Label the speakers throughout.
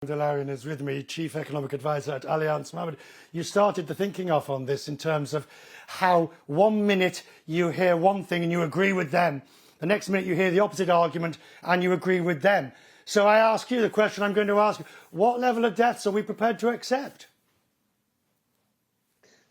Speaker 1: العريان is with me, Chief Economic Advisor at Allianz. محمد, you started the thinking off on this in terms of how 1 minute you hear one thing and you agree with them. The next minute you hear the opposite argument and you agree with them. So I ask you the question I'm going to ask you. What level of deaths are we prepared to accept?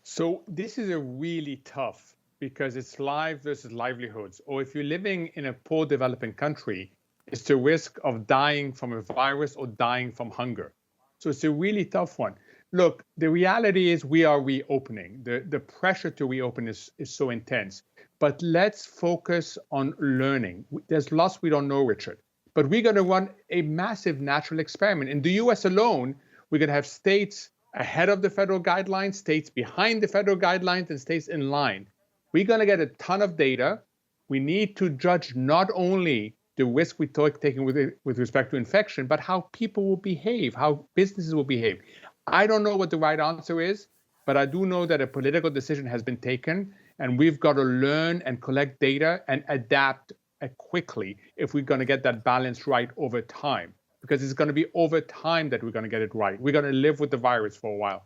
Speaker 2: So this is a really tough, because it's life versus livelihoods. Or if you're living in a poor developing country, it's the risk of dying from a virus or dying from hunger. So it's a really tough one. Look, the reality is we are reopening. The pressure to reopen is so intense. But let's focus on learning. There's lots we don't know, Richard. But we're going to run a massive natural experiment. In the US alone, we're going to have states ahead of the federal guidelines, states behind the federal guidelines, and states in line. We're going to get a ton of data. We need to judge not only the risk we're taking with respect to infection, but how people will behave, how businesses will behave. I don't know what the right answer is, but I do know that a political decision has been taken, and we've got to learn and collect data and adapt quickly if we're going to get that balance right over time, because it's going to be over time that we're going to get it right. We're going to live with the virus for a while.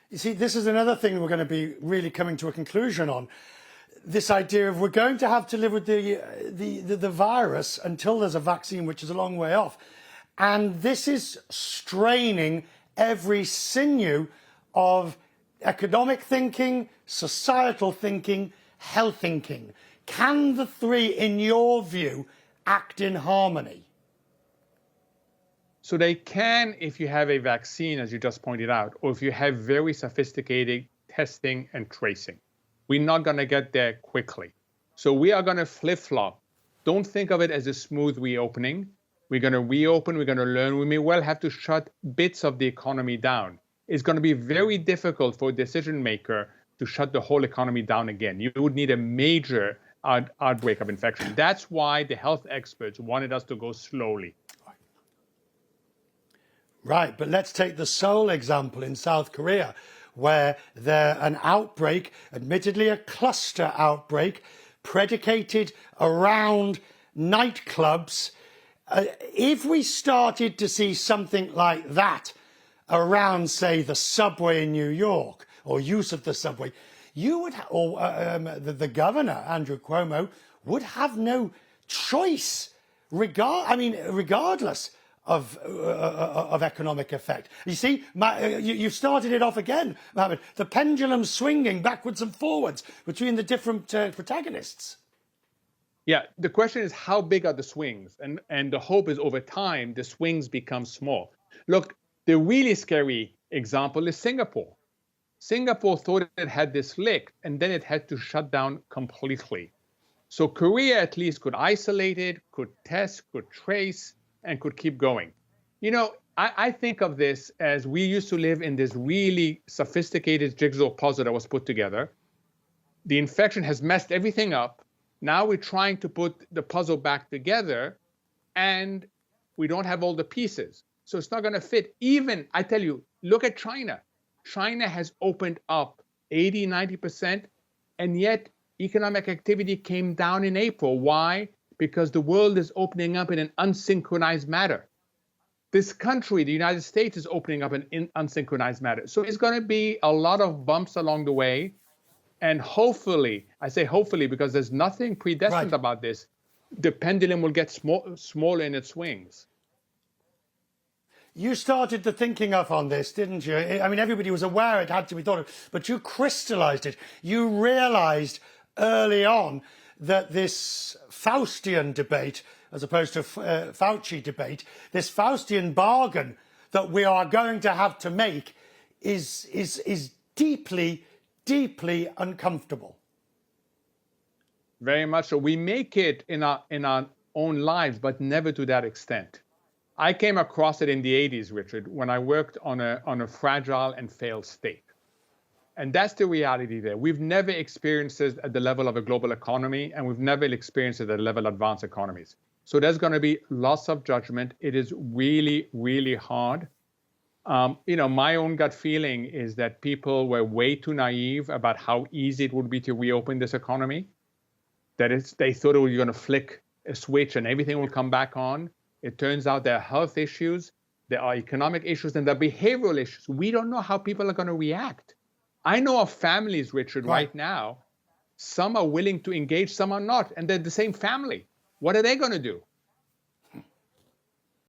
Speaker 1: You see, this is another thing we're going to be really coming to a conclusion on. This idea of we're going to have to live with the virus until there's a vaccine, which is a long way off. And this is straining every sinew of economic thinking, societal thinking, health thinking. Can the three, in your view, act in harmony?
Speaker 2: So they can if you have a vaccine, as you just pointed out, or if you have very sophisticated testing and tracing. We're not going to get there quickly. So we are going to flip-flop. Don't think of it as a smooth reopening. We're going to reopen, we're going to learn. We may well have to shut bits of the economy down. It's going to be very difficult for a decision maker to shut the whole economy down again. You would need a major outbreak of infection. That's why the health experts wanted us to go slowly.
Speaker 1: Right, but let's take the Seoul example in South Korea, where an outbreak, admittedly a cluster outbreak, predicated around nightclubs. If we started to see something like that around, say, the subway in New York, or use of the subway, you would, the governor, Andrew Cuomo, would have no choice, regardless of economic effect. You see, you've started it off again, Mohammed. The pendulum swinging backwards and forwards between the different protagonists.
Speaker 2: Yeah, the question is how big are the swings? And the hope is over time, the swings become small. Look, the really scary example is Singapore. Singapore thought it had this licked, and then it had to shut down completely. So Korea at least could isolate it, could test, could trace, and could keep going. You know, I think of this as we used to live in this really sophisticated jigsaw puzzle that was put together. The infection has messed everything up. Now we're trying to put the puzzle back together, and we don't have all the pieces. So it's not going to fit. Even, I tell you, look at China. China has opened up 80, 90%, and yet economic activity came down in April. Why? Because the world is opening up in an unsynchronized manner. This country, the United States, is opening up in an unsynchronized manner. So it's going to be a lot of bumps along the way. And hopefully, I say hopefully because there's nothing predestined about this, the pendulum will get smaller in its swings.
Speaker 1: You started the thinking up on this, didn't you? I mean, everybody was aware it had to be thought of, but you crystallized it. You realized early on that this Faustian debate, as opposed to Fauci debate, this Faustian bargain that we are going to have to make is deeply, deeply uncomfortable.
Speaker 2: Very much so. We make it in our own lives, but never to that extent. I came across it in the 80s, Richard, when I worked on a fragile and failed state. And that's the reality there. We've never experienced it at the level of a global economy, and we've never experienced it at the level of advanced economies. So there's going to be lots of judgment. It is really, really hard. My own gut feeling is that people were way too naive about how easy it would be to reopen this economy. They thought it was going to flick a switch and everything will come back on. It turns out there are health issues, there are economic issues, and there are behavioral issues. We don't know how people are going to react. I know of families, Richard, right now, some are willing to engage, some are not, and they're the same family. What are they going to do?